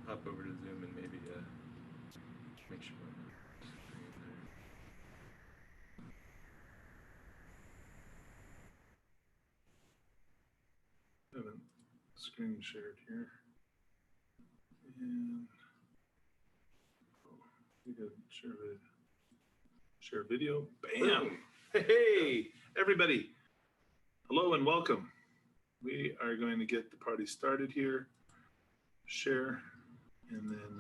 hop over to Zoom and maybe make sure I'm not screen there. I haven't screen shared here. And you can share video. Bam! Hey, everybody. Hello and welcome. We are going to get the party started here. Share, and then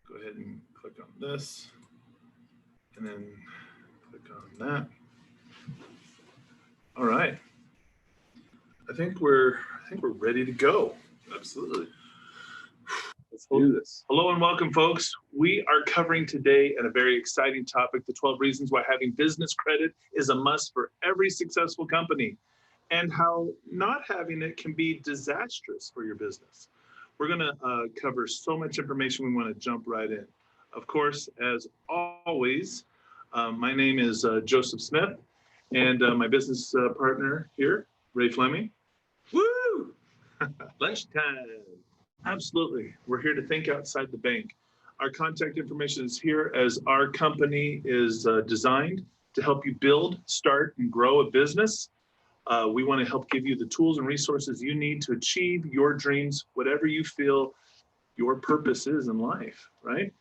go ahead and click on this, and then click on that. All right. I think we're ready to go. Absolutely. Let's do this. Hello and welcome, folks. We are covering today a very exciting topic, the 12 reasons why having business credit is a must for every successful company, and how not having it can be disastrous for your business. We're going to cover so much information, we want to jump right in. Of course, as always, my name is Joseph Smith, and my business partner here, Ray Fleming. Woo! Lunchtime. Absolutely. We're here to think outside the bank. Our contact information is here as our company is designed to help you build, start, and grow a business. We want to help give you the tools and resources you need to achieve your dreams, whatever you feel your purpose is in life, right?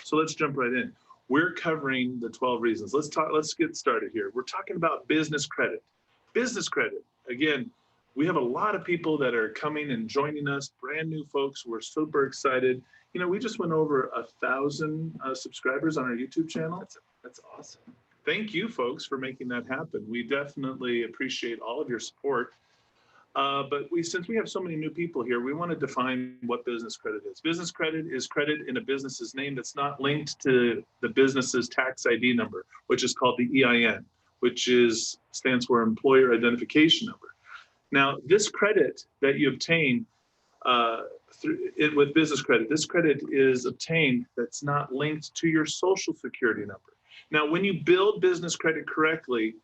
So let's jump right in. We're covering the 12 reasons. Let's get started here. We're talking about business credit. Business credit. Again, we have a lot of people that are coming and joining us, brand new folks. We're super excited. You know, we just went over 1,000 subscribers on our YouTube channel. That's awesome. Thank you, folks, for making that happen. We definitely appreciate all of your support. But since we have so many new people here, we want to define what business credit is. Business credit is credit in a business's name that's not linked to the business's tax ID number, which is called the EIN, which stands for Employer Identification Number. Now, this credit that you obtain with business credit, this credit is obtained that's not linked to your social security number. Now, when you build business credit correctly,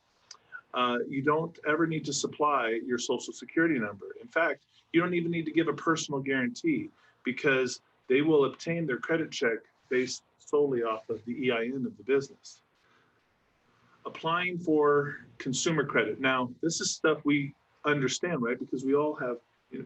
you don't ever need to supply your social security number. In fact, you don't even need to give a personal guarantee because they will obtain their credit check based solely off of the EIN of the business. Applying for consumer credit. Now, this is stuff we understand, right? Because we all have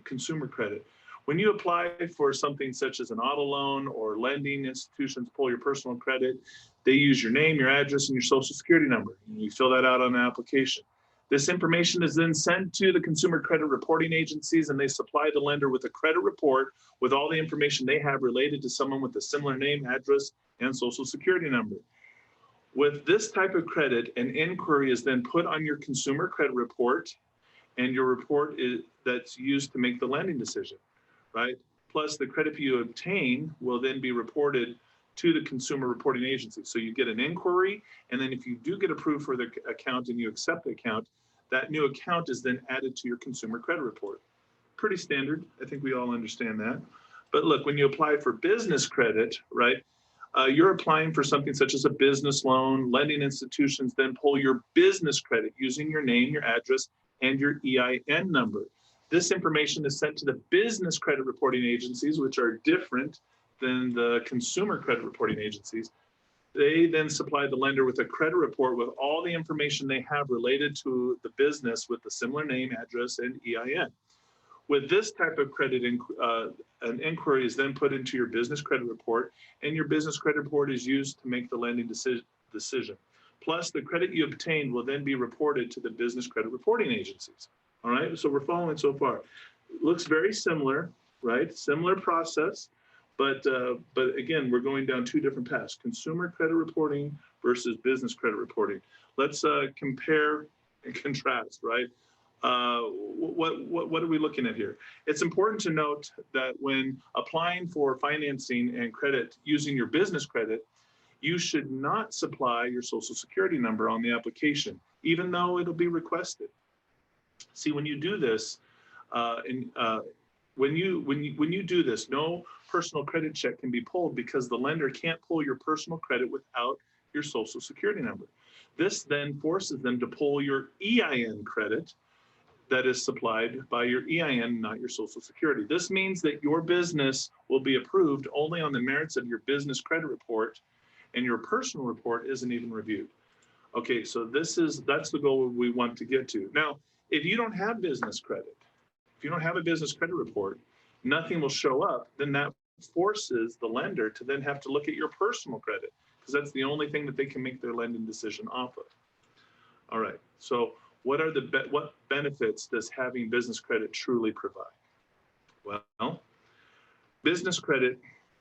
consumer credit. When you apply for something such as an auto loan or lending institutions pull your personal credit, they use your name, your address, and your social security number. And you fill that out on an application. This information is then sent to the consumer credit reporting agencies, and they supply the lender with a credit report with all the information they have related to someone with a similar name, address, and social security number. With this type of credit, an inquiry is then put on your consumer credit report, and your report that's used to make the lending decision, right? Plus, the credit you obtain will then be reported to the consumer reporting agency. So you get an inquiry, and then if you do get approved for the account and you accept the account, that new account is then added to your consumer credit report. Pretty standard. I think we all understand that. But look, when you apply for business credit, right, you're applying for something such as a business loan. Lending institutions then pull your business credit using your name, your address, and your EIN number. This information is sent to the business credit reporting agencies, which are different than the consumer credit reporting agencies. They then supply the lender with a credit report with all the information they have related to the business with the similar name, address, and EIN. With this type of credit, an inquiry is then put into your business credit report, and your business credit report is used to make the lending decision. Plus, the credit you obtained will then be reported to the business credit reporting agencies. All right, so we're following so far. It looks very similar, right? Similar process, but again, we're going down two different paths: consumer credit reporting versus business credit reporting. Let's compare and contrast, right? What are we looking at here? It's important to note that when applying for financing and credit using your business credit, you should not supply your social security number on the application, even though it'll be requested. See, when you do this, when you do this, no personal credit check can be pulled because the lender can't pull your personal credit without your social security number. This then forces them to pull your EIN credit that is supplied by your EIN, not your Social Security. This means that your business will be approved only on the merits of your business credit report, and your personal report isn't even reviewed. Okay, so that's the goal we want to get to. Now, if you don't have business credit, if you don't have a business credit report, nothing will show up, then that forces the lender to then have to look at your personal credit, because that's the only thing that they can make their lending decision off of. All right, so what benefits does having business credit truly provide? Well, business credit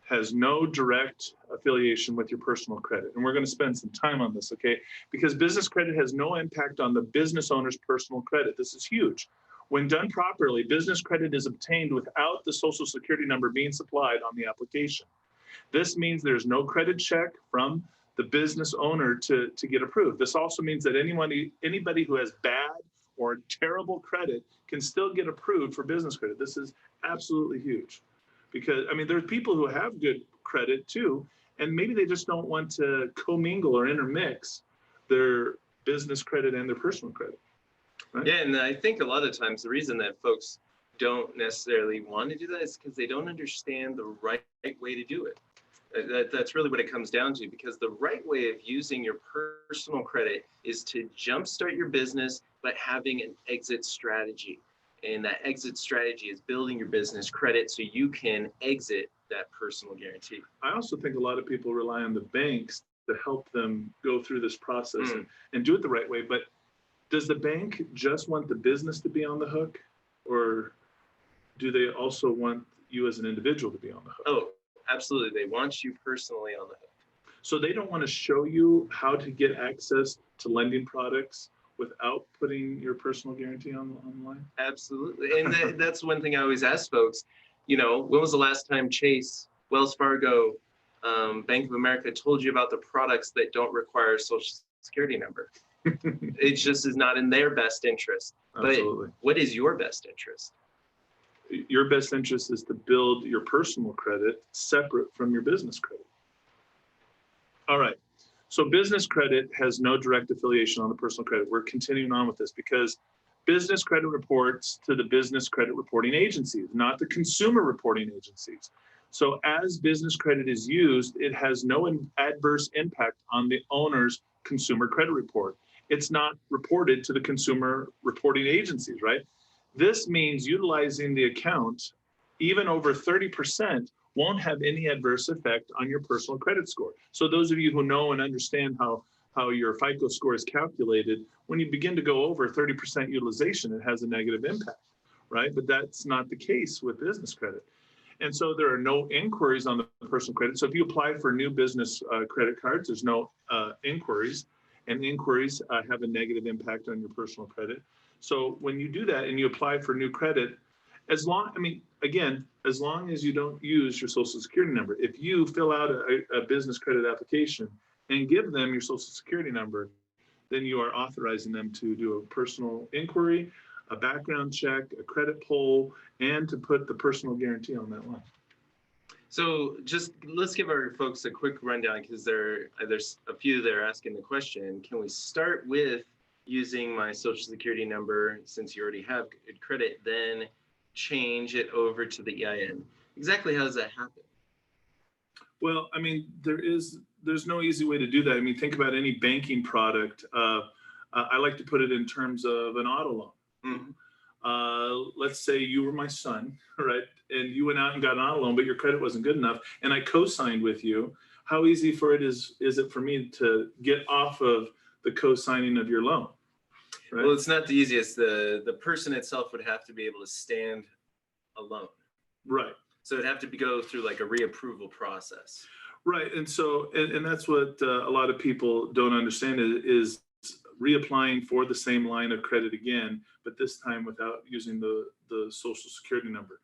has no direct affiliation with your personal credit. And we're going to spend some time on this, okay? Because business credit has no impact on the business owner's personal credit. This is huge. When done properly, business credit is obtained without the Social Security number being supplied on the application. This means there's no credit check from the business owner to get approved. This also means that anybody who has bad or terrible credit can still get approved for business credit. This is absolutely huge. Because, I mean, there's people who have good credit too, and maybe they just don't want to commingle or intermix their business credit and their personal credit. Right? Yeah, and I think a lot of times the reason that folks don't necessarily want to do that is because they don't understand the right way to do it. That's really what it comes down to, because the right way of using your personal credit is to jumpstart your business, but having an exit strategy. And that exit strategy is building your business credit so you can exit that personal guarantee. I also think a lot of people rely on the banks to help them go through this process and do it the right way. But does the bank just want the business to be on the hook, or do they also want you as an individual to be on the hook? Oh, absolutely. They want you personally on the hook. So they don't want to show you how to get access to lending products without putting your personal guarantee online? Absolutely. And that's one thing I always ask folks, you know, when was the last time Chase, Wells Fargo, Bank of America told you about the products that don't require a Social Security number? It just is not in their best interest. Absolutely. But what is your best interest? Your best interest is to build your personal credit separate from your business credit. All right. So business credit has no direct affiliation on the personal credit. We're continuing on with this because business credit reports to the business credit reporting agencies, not the consumer reporting agencies. So as business credit is used, it has no adverse impact on the owner's consumer credit report. It's not reported to the consumer reporting agencies, right? This means utilizing the account, even over 30%, won't have any adverse effect on your personal credit score. So those of you who know and understand how your FICO score is calculated, when you begin to go over 30% utilization, it has a negative impact, right? But that's not the case with business credit. And so there are no inquiries on the personal credit. So if you apply for new business credit cards, there's no inquiries, and inquiries have a negative impact on your personal credit. So when you do that and you apply for new credit, as long as you don't use your Social Security number, if you fill out a business credit application and give them your Social Security number, then you are authorizing them to do a personal inquiry, a background check, a credit pull, and to put the personal guarantee on that line. So just let's give our folks a quick rundown, because there's a few that are asking the question. Can we start with using my Social Security number, since you already have good credit, then change it over to the EIN? Exactly how does that happen? Well, I mean, there's no easy way to do that. I mean, think about any banking product. I like to put it in terms of an auto loan. Mm-hmm. Let's say you were my son, right? And you went out and got an auto loan, but your credit wasn't good enough, and I co-signed with you. How easy is it for me to get off of the co-signing of your loan? Right? Well, it's not the easiest. The person itself would have to be able to stand alone. Right. So it'd have to go through like a reapproval process. Right. And so, and that's what a lot of people don't understand is reapplying for the same line of credit again, but this time without using the Social Security number.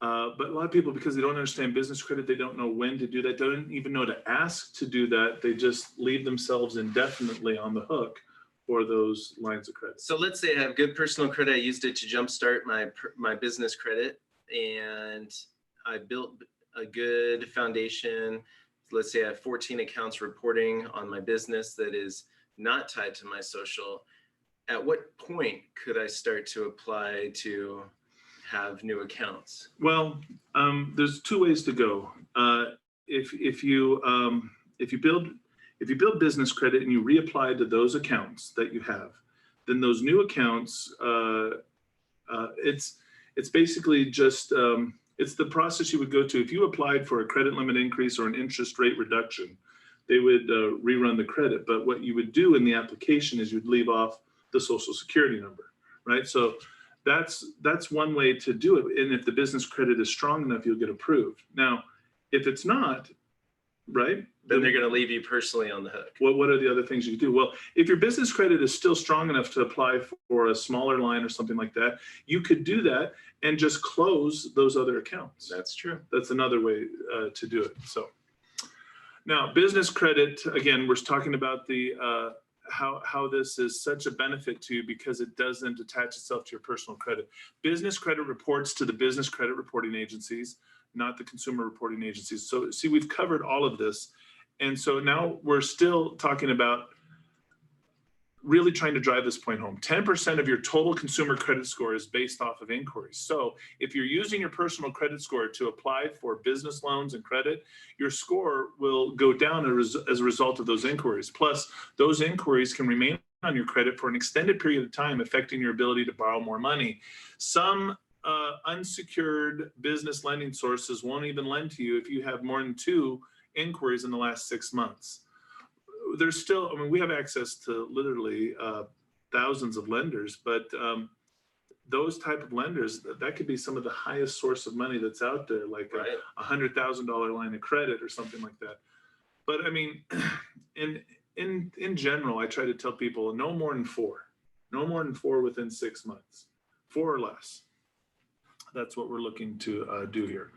But a lot of people, because they don't understand business credit, they don't know when to do that, don't even know to ask to do that. They just leave themselves indefinitely on the hook for those lines of credit. So let's say I have good personal credit. I used it to jumpstart my business credit, and I built a good foundation. Let's say I have 14 accounts reporting on my business that is not tied to my social. at what point could I start to apply to have new accounts? Well, there's two ways to go. If you build business credit and you reapply to those accounts that you have, then those new accounts, it's basically just it's the process you would go to if you applied for a credit limit increase or an interest rate reduction. They would rerun the credit, but what you would do in the application is you'd leave off the social security number, right? So that's one way to do it. And if the business credit is strong enough, you'll get approved. Now, if it's not, right, Then they're going to leave you personally on the hook. what are the other things you do? Well, if your business credit is still strong enough to apply for a smaller line or something like that, you could do that and just close those other accounts. That's true. That's another way to do it. So now business credit, again, we're talking about the how this is such a benefit to you because it doesn't attach itself to your personal credit. Business credit reports to the business credit reporting agencies, not the consumer reporting agencies. So see, we've covered all of this. And so now we're still talking about really trying to drive this point home. 10% of your total consumer credit score is based off of inquiries. So if you're using your personal credit score to apply for business loans and credit, your score will go down as a result of those inquiries. Plus, those inquiries can remain on your credit for an extended period of time, affecting your ability to borrow more money. Some unsecured business lending sources won't even lend to you if you have more than 2 inquiries in the last 6 months. There's still, I mean, we have access to literally thousands of lenders, but those type of lenders, that could be some of the highest source of money that's out there, like Right. a $100,000 line of credit or something like that. But I mean, in general, I try to tell people no more than 4 within 6 months, 4 or less. That's what we're looking to do here.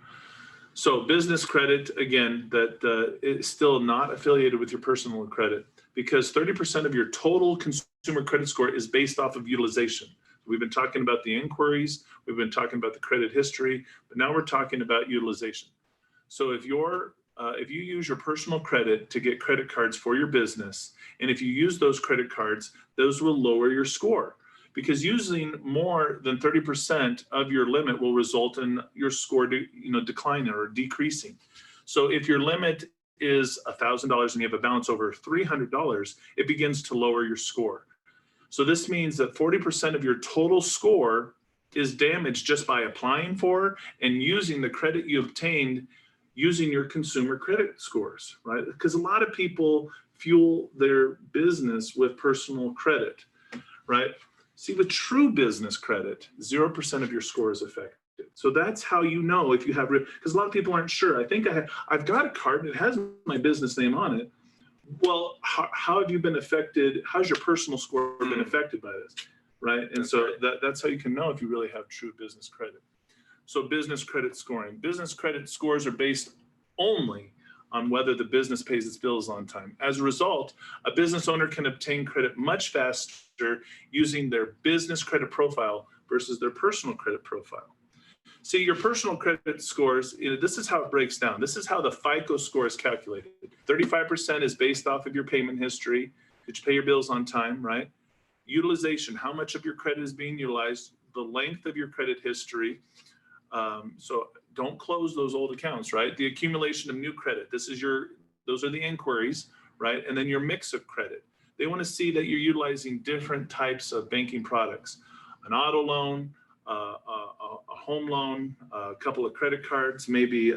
So business credit, again, that is still not affiliated with your personal credit because 30% of your total consumer credit score is based off of utilization. We've been talking about the inquiries, we've been talking about the credit history, but now we're talking about utilization. So if you use your personal credit to get credit cards for your business, and if you use those credit cards, those will lower your score. Because using more than 30% of your limit will result in your score declining or decreasing. So if your limit is $1,000 and you have a balance over $300, it begins to lower your score. So this means that 40% of your total score is damaged just by applying for and using the credit you obtained using your consumer credit scores, right? Because a lot of people fuel their business with personal credit, right? See, with true business credit, 0% of your score is affected. So that's how you know if you have, because a lot of people aren't sure. I think I've got a card and it has my business name on it. Well, how have you been affected? How's your personal score been affected by this, right? And so that's how you can know if you really have true business credit. So business credit scoring. Business credit scores are based only on whether the business pays its bills on time. As a result, a business owner can obtain credit much faster using their business credit profile versus their personal credit profile. See, your personal credit scores, this is how it breaks down. This is how the FICO score is calculated. 35% is based off of your payment history. Did you pay your bills on time, right? Utilization, how much of your credit is being utilized, the length of your credit history. So don't close those old accounts, right? The accumulation of new credit. Those are the inquiries, right? And then your mix of credit. They want to see that you're utilizing different types of banking products, an auto loan, a home loan, a couple of credit cards, maybe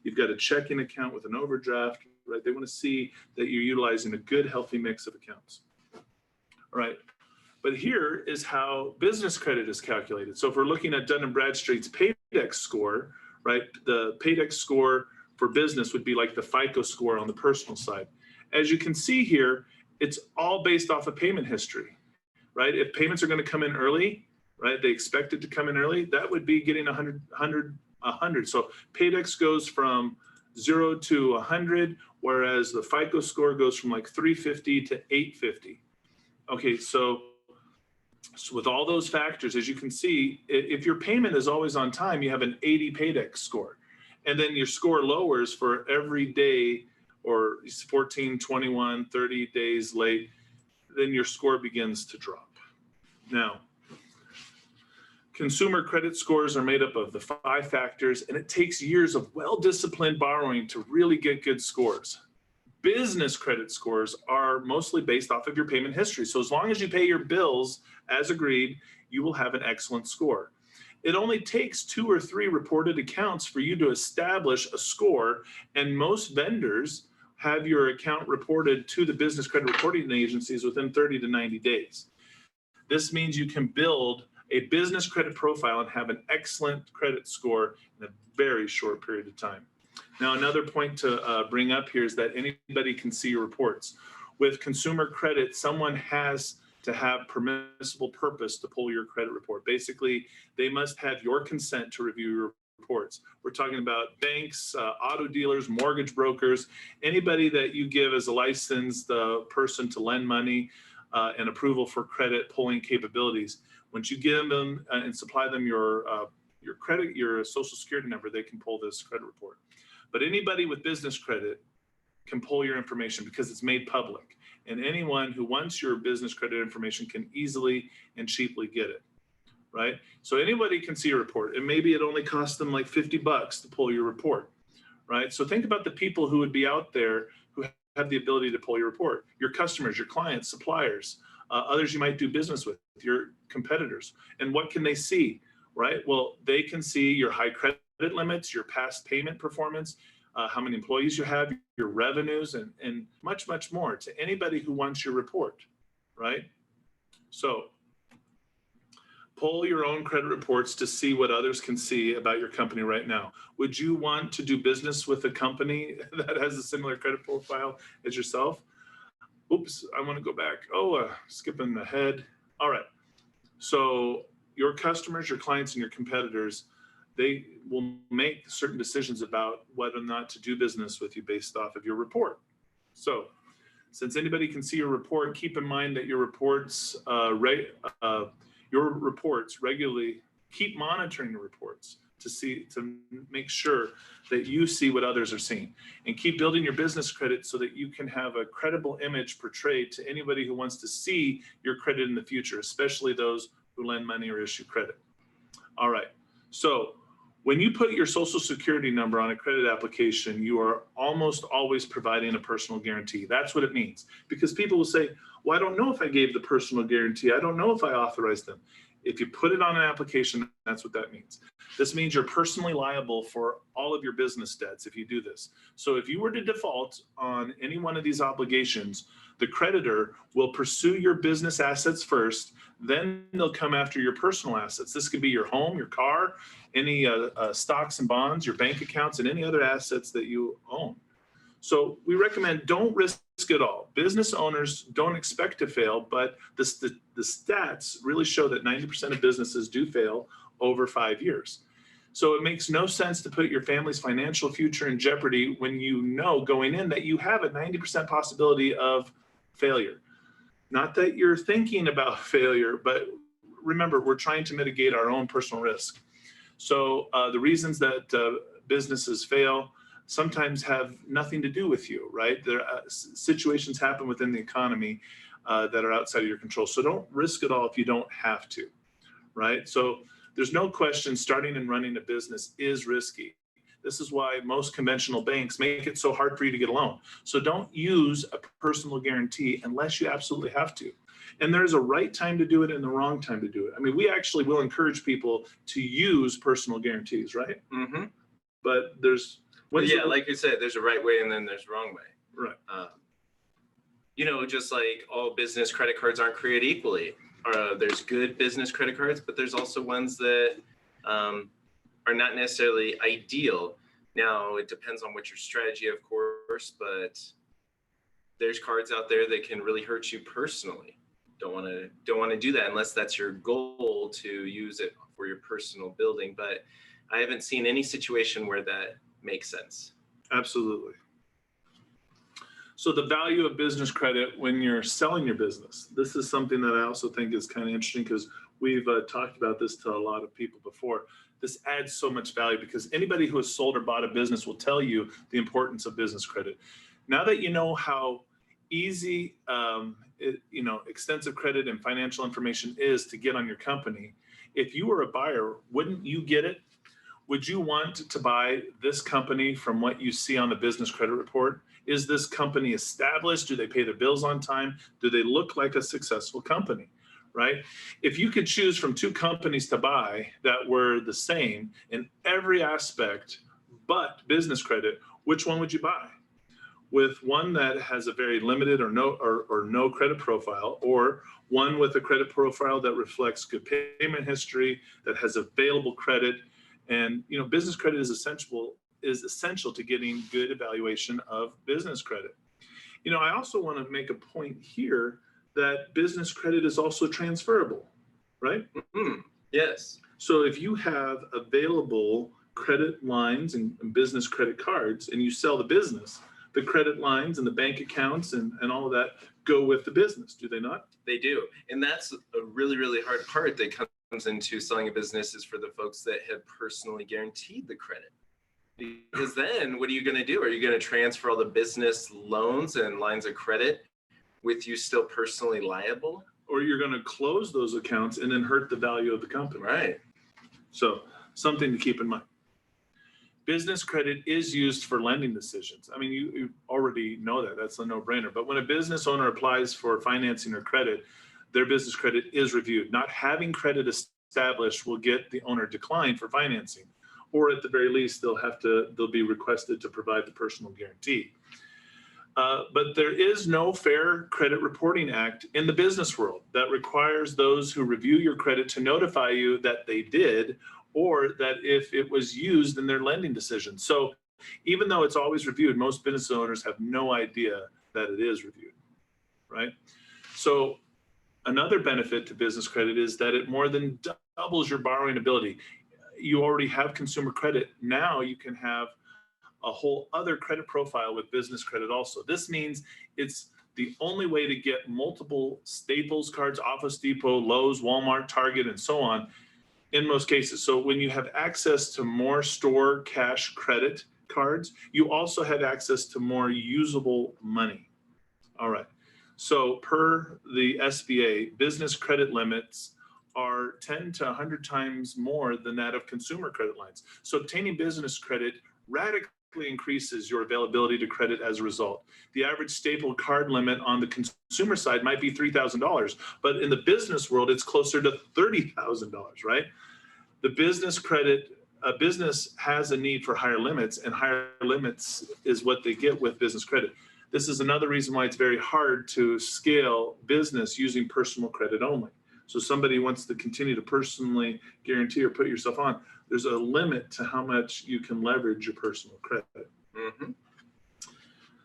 you've got a checking account with an overdraft, right? They want to see that you're utilizing a good, healthy mix of accounts, right? But here is how business credit is calculated. So if we're looking at Dun & Bradstreet's Paydex score, right? The Paydex score for business would be like the FICO score on the personal side. As you can see here, it's all based off of payment history, right? If payments are going to come in early, right? They expect it to come in early. That would be getting 100. So Paydex goes from 0 to 100, whereas the FICO score goes from like 350 to 850. Okay, so with all those factors, as you can see, if your payment is always on time, you have an 80 Paydex score. And then your score lowers for every day or 14, 21, 30 days late, then your score begins to drop. Now, consumer credit scores are made up of the 5 factors, and it takes years of well-disciplined borrowing to really get good scores. Business credit scores are mostly based off of your payment history. So as long as you pay your bills as agreed, you will have an excellent score. It only takes 2 or 3 reported accounts for you to establish a score, and most vendors have your account reported to the business credit reporting agencies within 30 to 90 days. This means you can build a business credit profile and have an excellent credit score in a very short period of time. Now, another point to bring up here is that anybody can see your reports. With consumer credit, someone has to have permissible purpose to pull your credit report. Basically, they must have your consent to review your reports. We're talking about banks, auto dealers, mortgage brokers, anybody that you give as a licensed person to lend money and approval for credit pulling capabilities. Once you give them and supply them your credit, your social security number, they can pull this credit report. But anybody with business credit can pull your information because it's made public. And anyone who wants your business credit information can easily and cheaply get it, right? So anybody can see your report, and maybe it only costs them like $50 to pull your report, right? So think about the people who would be out there who have the ability to pull your report: your customers, your clients, suppliers, others you might do business with, your competitors. And what can they see, right? Well, they can see your high credit limits, your past payment performance, how many employees you have, your revenues, and much, much more to anybody who wants your report, right? So pull your own credit reports to see what others can see about your company right now. Would you want to do business with a company that has a similar credit profile as yourself? Oops, I want to go back. Skipping ahead. All right. So your customers, your clients, and your competitors, they will make certain decisions about whether or not to do business with you based off of your report. So since anybody can see your report, keep in mind that your reports regularly, keep monitoring your reports to make sure that you see what others are seeing, and keep building your business credit so that you can have a credible image portrayed to anybody who wants to see your credit in the future, especially those who lend money or issue credit. All right. So when you put your social security number on a credit application, you are almost always providing a personal guarantee. That's what it means. Because people will say, well, I don't know if I gave the personal guarantee. I don't know if I authorized them. If you put it on an application, that's what that means. This means you're personally liable for all of your business debts if you do this. So if you were to default on any one of these obligations, the creditor will pursue your business assets first, then they'll come after your personal assets. This could be your home, your car, any stocks and bonds, your bank accounts, and any other assets that you own. So we recommend don't risk it all. Business owners don't expect to fail, but the stats really show that 90% of businesses do fail over 5 years. So it makes no sense to put your family's financial future in jeopardy when you know going in that you have a 90% possibility of failure. Not that you're thinking about failure, but remember, we're trying to mitigate our own personal risk. So the reasons that businesses fail sometimes have nothing to do with you, right? Situations happen within the economy that are outside of your control. So don't risk it all if you don't have to, right? So there's no question starting and running a business is risky. This is why most conventional banks make it so hard for you to get a loan. So don't use a personal guarantee unless you absolutely have to. And there's a right time to do it and the wrong time to do it. I mean, we actually will encourage people to use personal guarantees, right? Mm-hmm. But there's... like you said, there's a right way and then there's a wrong way. Right. Just like all business credit cards aren't created equally. There's good business credit cards, but there's also ones that are not necessarily ideal. Now, it depends on what your strategy, of course, but there's cards out there that can really hurt you personally. Don't want to do that unless that's your goal to use it for your personal building. But I haven't seen any situation where that makes sense. Absolutely. So the value of business credit when you're selling your business. This is something that I also think is kind of interesting because we've talked about this to a lot of people before. This adds so much value because anybody who has sold or bought a business will tell you the importance of business credit. Now that you know how easy, extensive credit and financial information is to get on your company, if you were a buyer, wouldn't you get it? Would you want to buy this company from what you see on the business credit report? Is this company established? Do they pay their bills on time? Do they look like a successful company, right? If you could choose from two companies to buy that were the same in every aspect but business credit, which one would you buy? With one that has a very limited or no credit profile, or one with a credit profile that reflects good payment history, that has available credit. And business credit is essential to getting good evaluation of business credit. I also want to make a point here that business credit is also transferable, right? Mm-hmm. Yes. So if you have available credit lines and business credit cards and you sell the business, the credit lines and the bank accounts and all of that go with the business, do they not? They do. And that's a really, really hard part that comes into selling a business, is for the folks that have personally guaranteed the credit. Because then what are you going to do? Are you going to transfer all the business loans and lines of credit with you still personally liable? Or you're going to close those accounts and then hurt the value of the company. Right. So something to keep in mind. Business credit is used for lending decisions. I mean, you already know that. That's a no-brainer. But when a business owner applies for financing or credit, their business credit is reviewed. Not having credit established will get the owner declined for financing, or at the very least, they'll be requested to provide the personal guarantee. But there is no Fair Credit Reporting Act in the business world that requires those who review your credit to notify you that they did, or that if it was used in their lending decision. So even though it's always reviewed, most business owners have no idea that it is reviewed, right? So another benefit to business credit is that it more than doubles your borrowing ability. You already have consumer credit. Now you can have a whole other credit profile with business credit also. This means it's the only way to get multiple Staples cards, Office Depot, Lowe's, Walmart, Target, and so on in most cases. So when you have access to more store cash credit cards, you also have access to more usable money. All right. So per the SBA, business credit limits are 10 to 100 times more than that of consumer credit lines. So obtaining business credit radically increases your availability to credit as a result. The average staple card limit on the consumer side might be $3,000, but in the business world, it's closer to $30,000, right? The business credit, a business has a need for higher limits, and higher limits is what they get with business credit. This is another reason why it's very hard to scale business using personal credit only. So somebody wants to continue to personally guarantee or put yourself on, there's a limit to how much you can leverage your personal credit. Mm-hmm.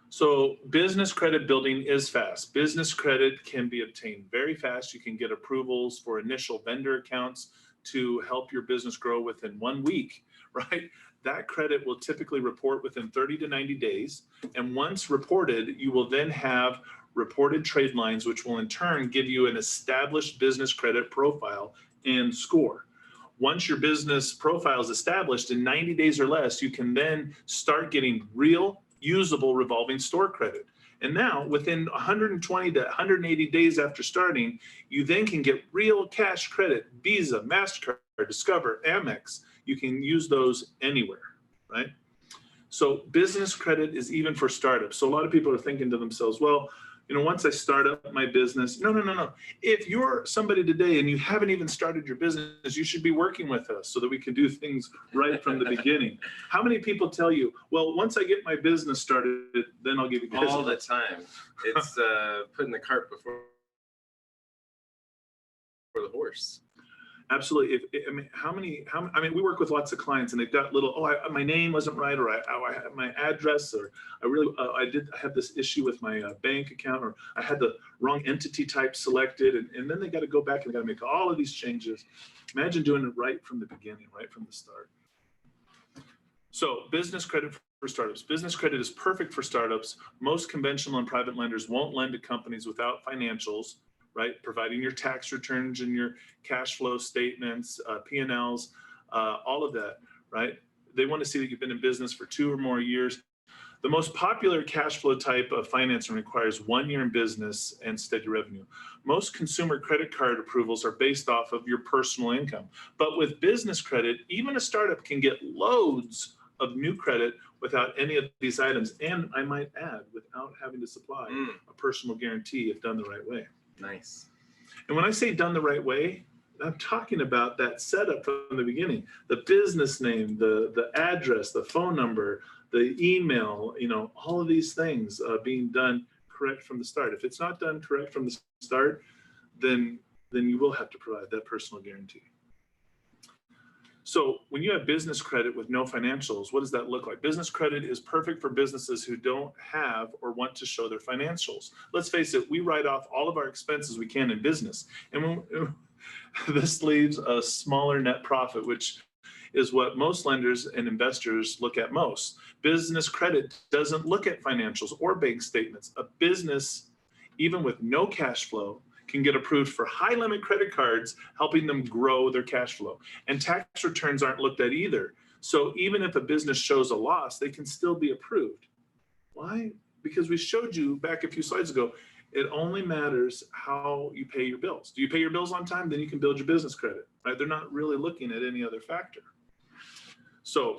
So business credit building is fast. Business credit can be obtained very fast. You can get approvals for initial vendor accounts to help your business grow within 1 week, right? That credit will typically report within 30 to 90 days. And once reported, you will then have reported trade lines, which will in turn give you an established business credit profile and score. Once your business profile is established in 90 days or less, you can then start getting real usable revolving store credit. And now within 120 to 180 days after starting, you then can get real cash credit, Visa, MasterCard, Discover, Amex. You can use those anywhere, right? So business credit is even for startups. So a lot of people are thinking to themselves, well, once I start up my business, no. If you're somebody today and you haven't even started your business, you should be working with us so that we can do things right from the beginning. How many people tell you, well, once I get my business started, then I'll give you business? All the time. It's putting the cart before the horse. Absolutely. We work with lots of clients and they've got little, my name wasn't right, or I have my address, or I have this issue with my bank account, or I had the wrong entity type selected. And then they got to go back and got to make all of these changes. Imagine doing it right from the beginning, right from the start. So business credit for startups. Business credit is perfect for startups. Most conventional and private lenders won't lend to companies without financials, right? Providing your tax returns and your cash flow statements, P&Ls, all of that, right? They want to see that you've been in business for 2 or more years. The most popular cash flow type of financing requires 1 year in business and steady revenue. Most consumer credit card approvals are based off of your personal income. But with business credit, even a startup can get loads of new credit without any of these items. And I might add, without having to supply a personal guarantee if done the right way. Nice. And when I say done the right way, I'm talking about that setup from the beginning, the business name, the address, the phone number, the email, all of these things being done correct from the start. If it's not done correct from the start, then you will have to provide that personal guarantee. So when you have business credit with no financials, what does that look like? Business credit is perfect for businesses who don't have or want to show their financials. Let's face it, we write off all of our expenses we can in business. And this leaves a smaller net profit, which is what most lenders and investors look at most. Business credit doesn't look at financials or bank statements. A business, even with no cash flow, can get approved for high limit credit cards, helping them grow their cash flow. And tax returns aren't looked at either. So even if a business shows a loss, they can still be approved. Why? Because we showed you back a few slides ago, it only matters how you pay your bills. Do you pay your bills on time? Then you can build your business credit, right? They're not really looking at any other factor. So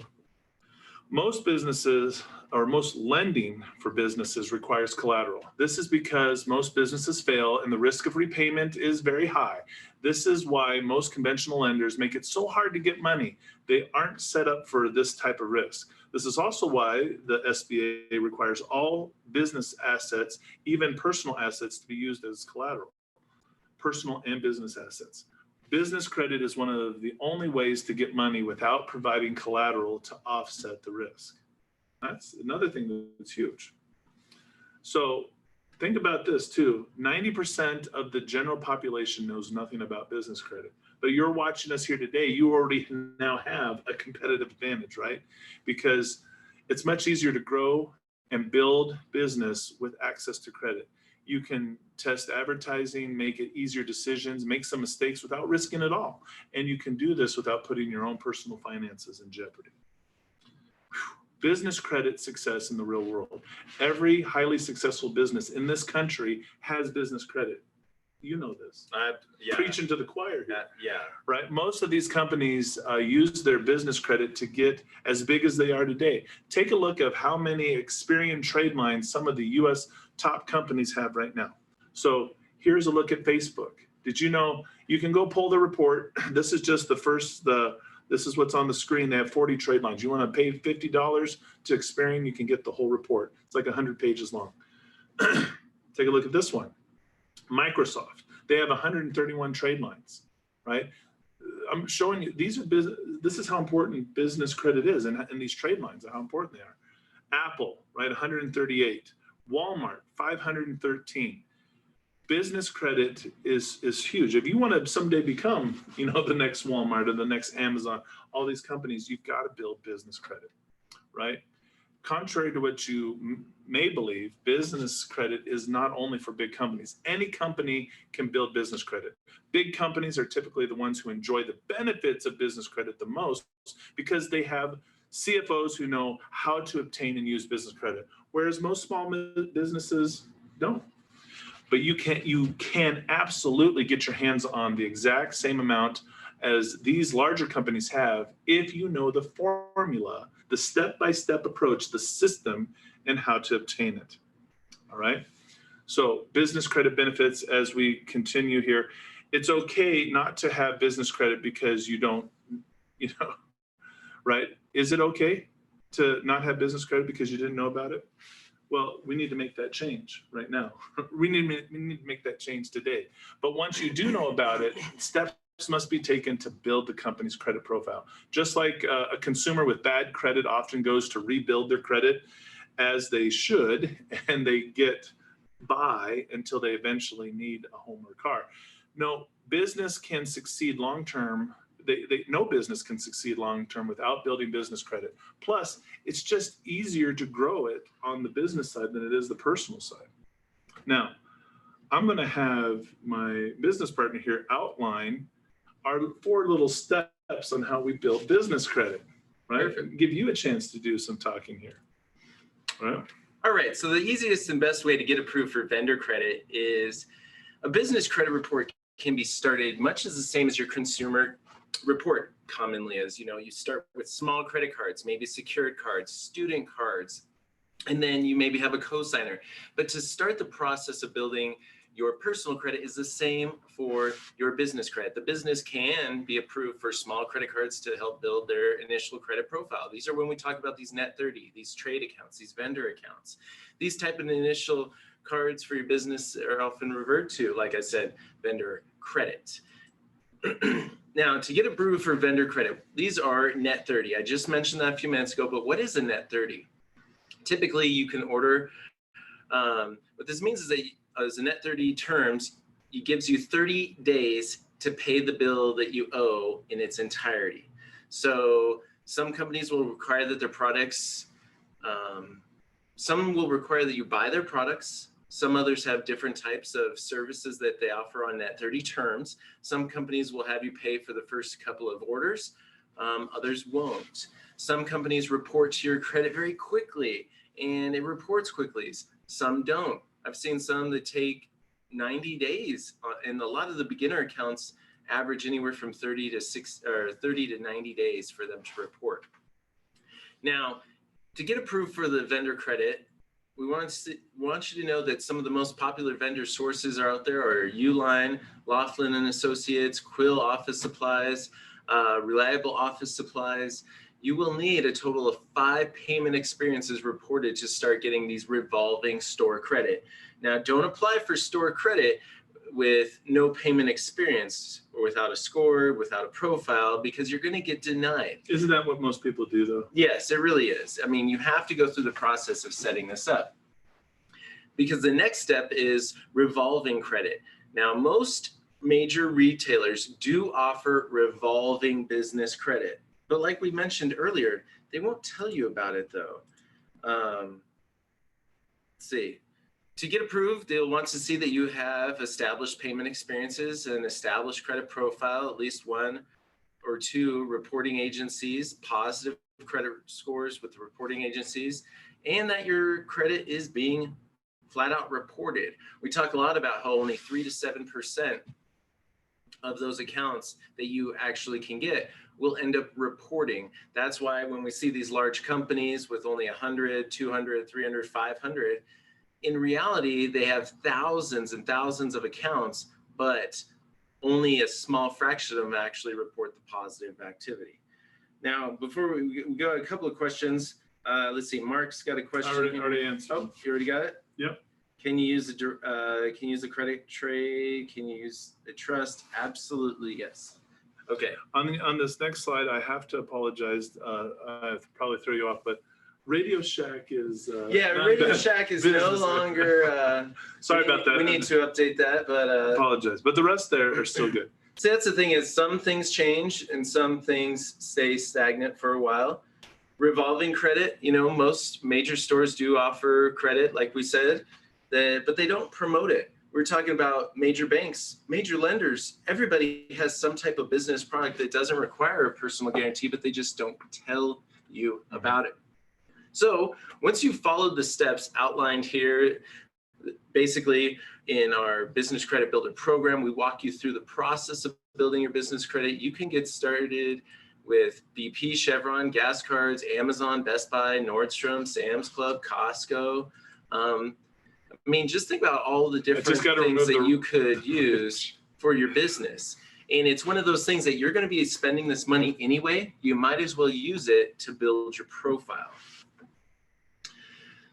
most businesses or most lending for businesses requires collateral. This is because most businesses fail and the risk of repayment is very high. This is why most conventional lenders make it so hard to get money. They aren't set up for this type of risk. This is also why the SBA requires all business assets, even personal assets, to be used as collateral, personal and business assets. Business credit is one of the only ways to get money without providing collateral to offset the risk. That's another thing that's huge. So think about this too. 90% of the general population knows nothing about business credit. But you're watching us here today, you already now have a competitive advantage, right? Because it's much easier to grow and build business with access to credit. You can test advertising, make it easier decisions, make some mistakes without risking it all. And you can do this without putting your own personal finances in jeopardy. Business credit success in the real world. Every highly successful business in this country has business credit. You know this. Yeah. Preaching to the choir here. Yeah. Right. Most of these companies use their business credit to get as big as they are today. Take a look at how many Experian trade lines some of the U.S. top companies have right now. So here's a look at Facebook. Did you know you can go pull the report? This is just this is what's on the screen. They have 40 trade lines. You want to pay $50 to Experian, you can get the whole report. It's like 100 pages long. Take a look at this one. Microsoft, they have 131 trade lines, right? I'm showing you, this is how important business credit is, and these trade lines are how important they are. Apple, right, 138. Walmart, 513. Business credit is huge. If you want to someday become, the next Walmart or the next Amazon, all these companies, you've got to build business credit, right? Contrary to what you may believe, business credit is not only for big companies. Any company can build business credit. Big companies are typically the ones who enjoy the benefits of business credit the most because they have CFOs who know how to obtain and use business credit, whereas most small businesses don't. But you can absolutely get your hands on the exact same amount as these larger companies have if you know the formula, the step-by-step approach, the system, and how to obtain it. All right. So business credit benefits as we continue here. It's okay not to have business credit because you don't, right? Is it okay to not have business credit because you didn't know about it? Well, we need to make that change right now. We need to make that change today. But once you do know about it, steps must be taken to build the company's credit profile. Just like a consumer with bad credit often goes to rebuild their credit as they should, and they get by until they eventually need a home or car. No business can succeed long-term. No business can succeed long-term without building business credit. Plus, it's just easier to grow it on the business side than it is the personal side. Now, I'm going to have my business partner here outline our 4 little steps on how we build business credit, right? Perfect. Give you a chance to do some talking here. Right. All right, so the easiest and best way to get approved for vendor credit is a business credit report can be started much as the same as your consumer report commonly is. You know, you start with small credit cards, maybe secured cards, student cards, and then you maybe have a cosigner. But to start the process of building your personal credit is the same for your business credit. The business can be approved for small credit cards to help build their initial credit profile. These are when we talk about these net 30, these trade accounts, these vendor accounts. These type of initial cards for your business are often referred to, like I said, vendor credit. Now, to get approved for vendor credit, these are net 30. I just mentioned that a few minutes ago, but what is a net 30? Typically, you can order, what this means is that as a net 30 terms, it gives you 30 days to pay the bill that you owe in its entirety. So some companies will require that their products, some will require that you buy their products. Some others have different types of services that they offer on net 30 terms. Some companies will have you pay for the first couple of orders. Others won't. Some companies report to your credit very quickly, and it reports quickly. Some don't. I've seen some that take 90 days, and a lot of the beginner accounts average anywhere from 30 to 90 days for them to report. Now, to get approved for the vendor credit, we want you to know that some of the most popular vendor sources are out there are Uline, Laughlin and Associates, Quill Office Supplies, Reliable Office Supplies. You will need a total of 5 payment experiences reported to start getting these revolving store credit. Now, don't apply for store credit with no payment experience or without a score, without a profile, because you're going to get denied. Isn't that what most people do, though? Yes, it really is. I mean, you have to go through the process of setting this up, because the next step is revolving credit. Now, most major retailers do offer revolving business credit. But like we mentioned earlier, they won't tell you about it, though. Let's see. To get approved, they'll want to see that you have established payment experiences and established credit profile, at least 1 or 2 reporting agencies, positive credit scores with the reporting agencies, and that your credit is being flat out reported. We talk a lot about how only 3 to 7% of those accounts that you actually can get will end up reporting. That's why when we see these large companies with only 100, 200, 300, 500, in reality, they have thousands and thousands of accounts, but only a small fraction of them actually report the positive activity. Now, before we go, a couple of questions. Let's see, Mark's got a question. I already answered. Oh, you already got it? Yep. Can you use a credit trade? Can you use a trust? Absolutely, yes. Okay. On this next slide, I have to apologize. I probably throw you off, but Radio Shack is Radio Shack is no longer. Sorry about that. We need to update that, but apologize. But the rest there are still good. See, that's the thing is some things change and some things stay stagnant for a while. Revolving credit, you know, most major stores do offer credit, like we said, but they don't promote it. We're talking about major banks, major lenders. Everybody has some type of business product that doesn't require a personal guarantee, but they just don't tell you about it. So once you've followed the steps outlined here, basically in our business credit builder program, we walk you through the process of building your business credit. You can get started with BP, Chevron, gas cards, Amazon, Best Buy, Nordstrom, Sam's Club, Costco. I mean, just think about all the different things that you could use for your business. And it's one of those things that you're going to be spending this money anyway. You might as well use it to build your profile.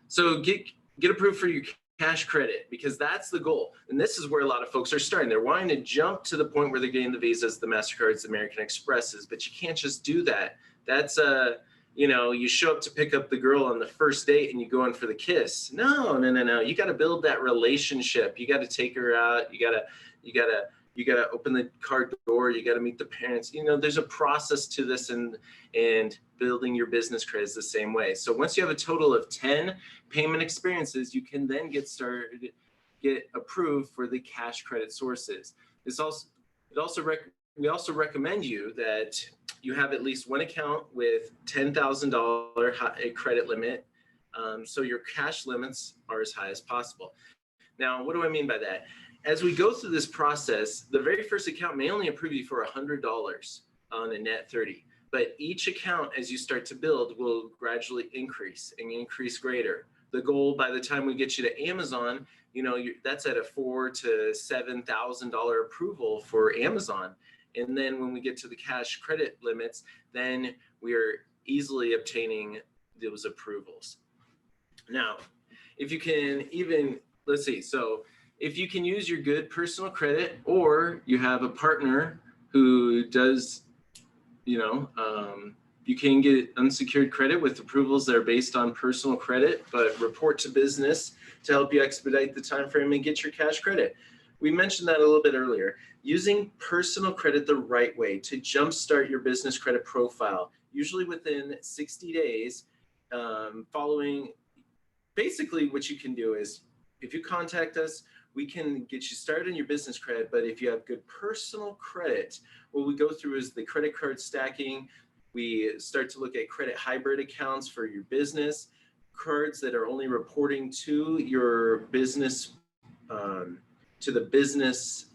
So get approved for your cash credit, because that's the goal. And this is where a lot of folks are starting. They're wanting to jump to the point where they're getting the Visas, the MasterCards, the American Expresses, but you can't just do that. That's you know, you show up to pick up the girl on the first date and you go in for the kiss. No. You got to build that relationship. You got to take her out. You got to open the car door. You got to meet the parents. You know, there's a process to this, and building your business credit is the same way. So once you have a total of 10 payment experiences, you can then get approved for the cash credit sources. We also recommend you that you have at least one account with $10,000 credit limit, So your cash limits are as high as possible. Now, what do I mean by that? As we go through this process, the very first account may only approve you for $100 on a net 30, but each account as you start to build will gradually increase and increase greater. The goal by the time we get you to Amazon, that's at a $4,000 to $7,000 approval for Amazon. And then when we get to the cash credit limits, then we are easily obtaining those approvals. Now, if you can even, let's see, so if you can use your good personal credit, or you have a partner who does, you can get unsecured credit with approvals that are based on personal credit, but report to business to help you expedite the time frame and get your cash credit. We mentioned that a little bit earlier. Using personal credit the right way to jumpstart your business credit profile, usually within 60 days, following, basically what you can do is, if you contact us, we can get you started in your business credit. But if you have good personal credit, what we go through is the credit card stacking. We start to look at credit hybrid accounts for your business, cards that are only reporting to your business, to the business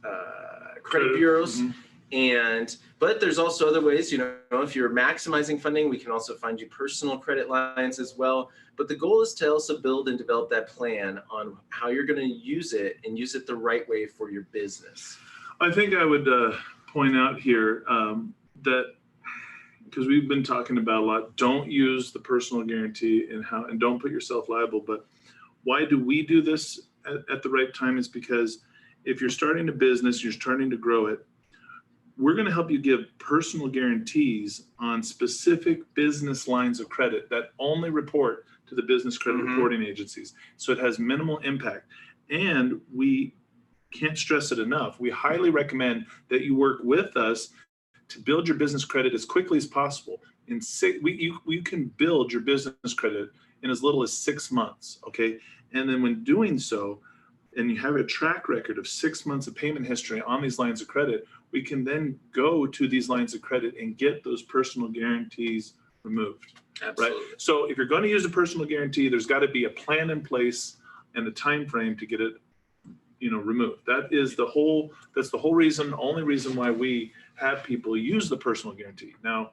credit bureaus. Mm-hmm. But there's also other ways, if you're maximizing funding, we can also find you personal credit lines as well. But the goal is to also build and develop that plan on how you're going to use it and use it the right way for your business. I think I would point out here that, because we've been talking about a lot, don't use the personal guarantee and don't put yourself liable. But why do we do this at the right time is because if you're starting a business, you're starting to grow it, we're going to help you give personal guarantees on specific business lines of credit that only report to the business credit mm-hmm. reporting agencies. So it has minimal impact. And we can't stress it enough. We highly recommend that you work with us to build your business credit as quickly as possible. You can build your business credit in as little as 6 months, okay? And then when doing so, and you have a track record of 6 months of payment history on these lines of credit, we can then go to these lines of credit and get those personal guarantees removed. Absolutely. Right? So if you're going to use a personal guarantee, there's got to be a plan in place and a time frame to get it, removed. That's the whole reason, only reason why we have people use the personal guarantee. Now,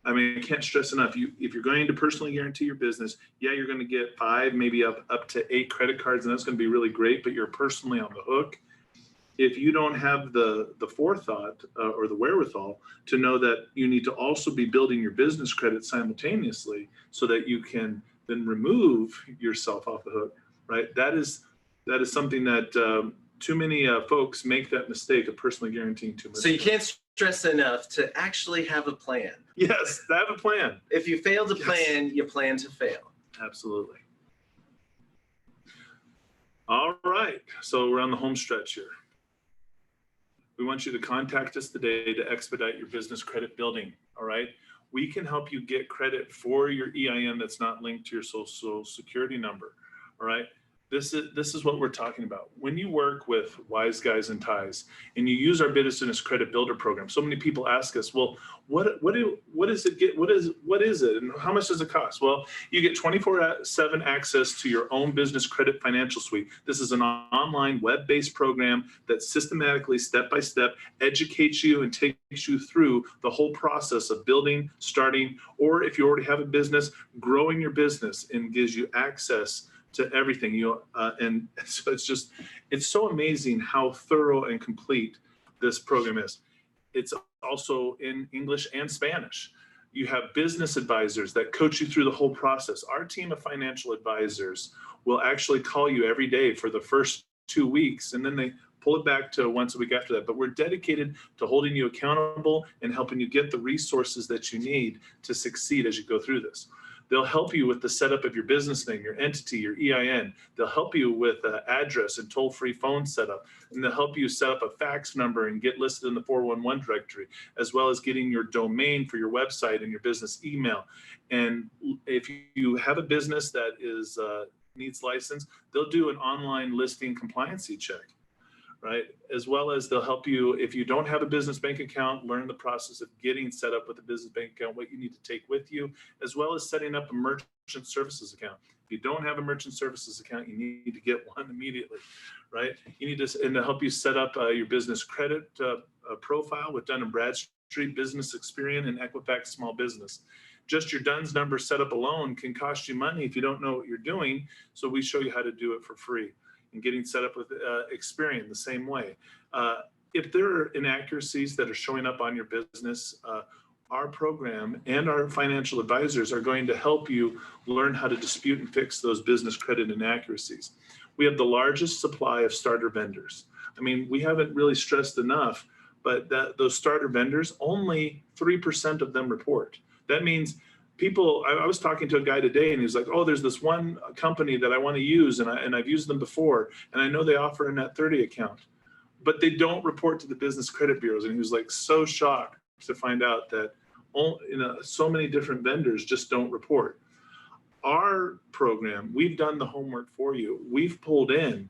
I can't stress enough, if you're going to personally guarantee your business, you're going to get 5, maybe up to 8 credit cards, and that's going to be really great, but you're personally on the hook. If you don't have the forethought or the wherewithal to know that you need to also be building your business credit simultaneously so that you can then remove yourself off the hook, right? That is something that too many folks make that mistake of personally guaranteeing too much. So you can't stress enough to actually have a plan. Yes, have a plan. If you fail to plan, you plan to fail. Absolutely. All right, so we're on the home stretch here. We want you to contact us today to expedite your business credit building, all right? We can help you get credit for your EIN that's not linked to your social security number, all right? This is what we're talking about. When you work with Wise Guys and Ties and you use our business credit builder program, so many people ask us, well, what does it get? What is it? And how much does it cost? Well, you get 24/7 access to your own business credit financial suite. This is an online web-based program that systematically, step-by-step, educates you and takes you through the whole process of building, starting, or if you already have a business, growing your business, and gives you access to everything. And so it's so amazing how thorough and complete this program is. It's also in English and Spanish. You have business advisors that coach you through the whole process. Our team of financial advisors will actually call you every day for the first 2 weeks, and then they pull it back to once a week after that. But we're dedicated to holding you accountable and helping you get the resources that you need to succeed as you go through this. They'll help you with the setup of your business name, your entity, your EIN. They'll help you with address and toll-free phone setup. And they'll help you set up a fax number and get listed in the 411 directory, as well as getting your domain for your website and your business email. And if you have a business that needs license, they'll do an online listing compliancy check, right? As well as they'll help you, if you don't have a business bank account, learn the process of getting set up with a business bank account, what you need to take with you, as well as setting up a merchant services account. If you don't have a merchant services account, you need to get one immediately, right? You need to, and to help you set up your business credit profile with Dun & Bradstreet, Business Experian, and Equifax Small Business. Just your DUNS number set up alone can cost you money if you don't know what you're doing. So we show you how to do it for free. And getting set up with Experian the same way. If there are inaccuracies that are showing up on your business, our program and our financial advisors are going to help you learn how to dispute and fix those business credit inaccuracies. We have the largest supply of starter vendors. I mean, we haven't really stressed enough, but those starter vendors, only 3% of them report. That means people, I was talking to a guy today and he was like, oh, there's this one company that I want to use and I've used them before. And I know they offer a Net 30 account, but they don't report to the business credit bureaus. And he was like so shocked to find out that so many different vendors just don't report. Our program, we've done the homework for you. We've pulled in,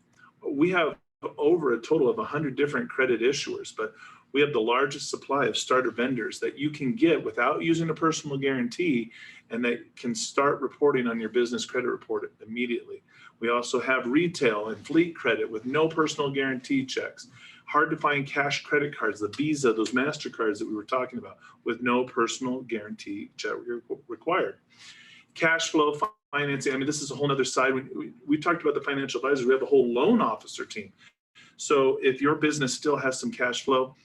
we have over a total of 100 different credit issuers, but we have the largest supply of starter vendors that you can get without using a personal guarantee and that can start reporting on your business credit report immediately. We also have retail and fleet credit with no personal guarantee checks. Hard to find cash credit cards, the Visa, those MasterCards that we were talking about, with no personal guarantee check required. Cash flow financing, I mean, this is a whole other side. We talked about the financial advisors. We have a whole loan officer team. So if your business still has some cash flow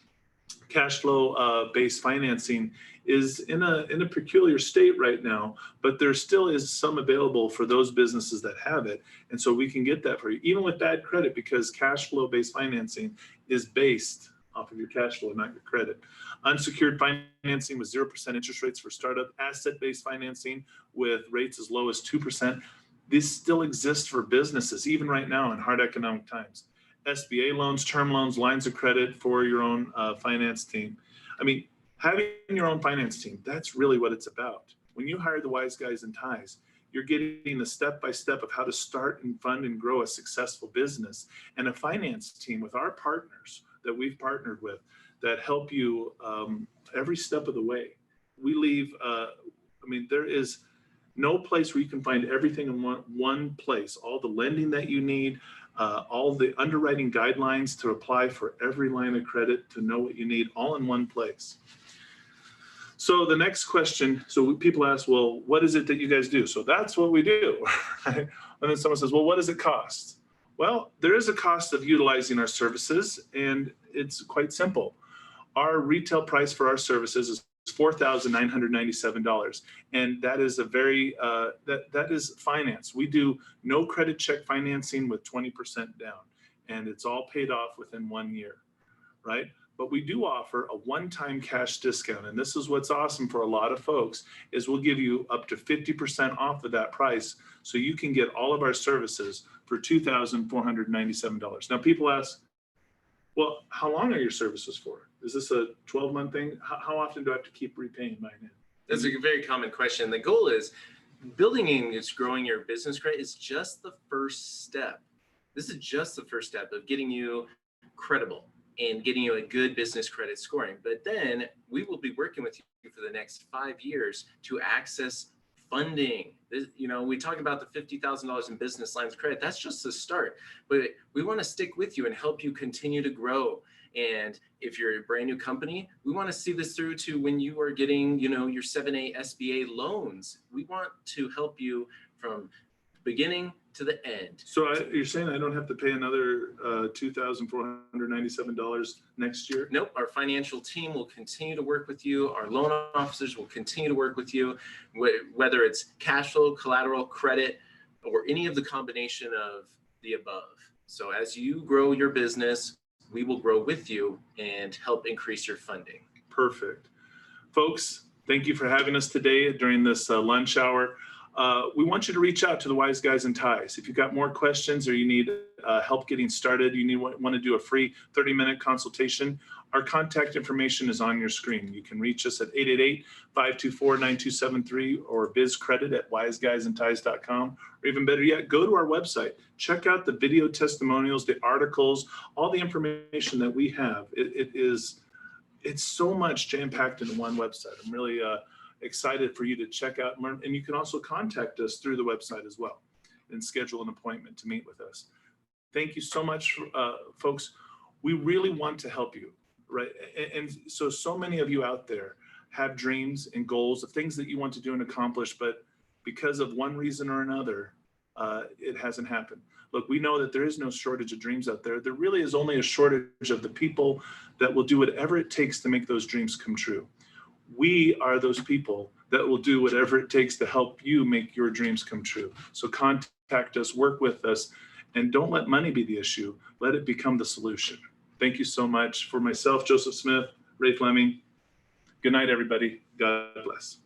based financing is in a peculiar state right now, but there still is some available for those businesses that have it. And so we can get that for you, even with bad credit, because cash flow based financing is based off of your cash flow, not your credit. Unsecured financing with 0% interest rates for startup, asset-based financing with rates as low as 2%. This still exists for businesses, even right now in hard economic times. SBA loans, term loans, lines of credit for your own finance team. I mean, having your own finance team, that's really what it's about. When you hire the wise guys in ties, you're getting the step-by-step of how to start and fund and grow a successful business, and a finance team with our partners that we've partnered with that help you every step of the way. We leave, I mean, there is no place where you can find everything in one place, all the lending that you need, all the underwriting guidelines to apply for every line of credit, to know what you need, all in one place. So the next question, so people ask, well, what is it that you guys do? So that's what we do, right? And then someone says, well, what does it cost? Well, there is a cost of utilizing our services, and it's quite simple. Our retail price for our services is $4,997, and that is a very that is finance. We do no credit check financing with 20% down, and it's all paid off within 1 year, right? But we do offer a one-time cash discount, and this is what's awesome for a lot of folks, is we'll give you up to 50% off of that price, so you can get all of our services for $2,497. Now, people ask, well, how long are your services for? Is this a 12-month thing? How often do I have to keep repaying mine in? That's a very common question. The goal is building and just growing your business credit is just the first step. This is just the first step of getting you credible and getting you a good business credit scoring. But then we will be working with you for the next 5 years to access funding. We talk about the $50,000 in business lines of credit. That's just the start. But we want to stick with you and help you continue to grow. And if you're a brand new company, we want to see this through to when you are getting, your 7A SBA loans. We want to help you from beginning to the end. So you're saying I don't have to pay another $2,497 next year? Nope. Our financial team will continue to work with you. Our loan officers will continue to work with you, whether it's cash flow, collateral, credit, or any of the combination of the above. So as you grow your business, we will grow with you and help increase your funding. Perfect. Folks, thank you for having us today during this lunch hour. We want you to reach out to the Wise Guys in Ties. If you've got more questions or you need help getting started, want to do a free 30-minute consultation, Our contact information is on your screen. You can reach us at 888-524-9273 or bizcredit@wiseguysandties.com. Or even better yet, go to our website. Check out the video testimonials, the articles, all the information that we have. It's so much jam-packed in one website. I'm really excited for you to check out and learn. And you can also contact us through the website as well and schedule an appointment to meet with us. Thank you so much, folks. We really want to help you, right? And so many of you out there have dreams and goals of things that you want to do and accomplish, but because of one reason or another, it hasn't happened. Look, we know that there is no shortage of dreams out there. There really is only a shortage of the people that will do whatever it takes to make those dreams come true. We are those people that will do whatever it takes to help you make your dreams come true. So contact us, work with us, and don't let money be the issue. Let it become the solution. Thank you so much. For myself, Joseph Smith, Ray Fleming, good night, everybody. God bless.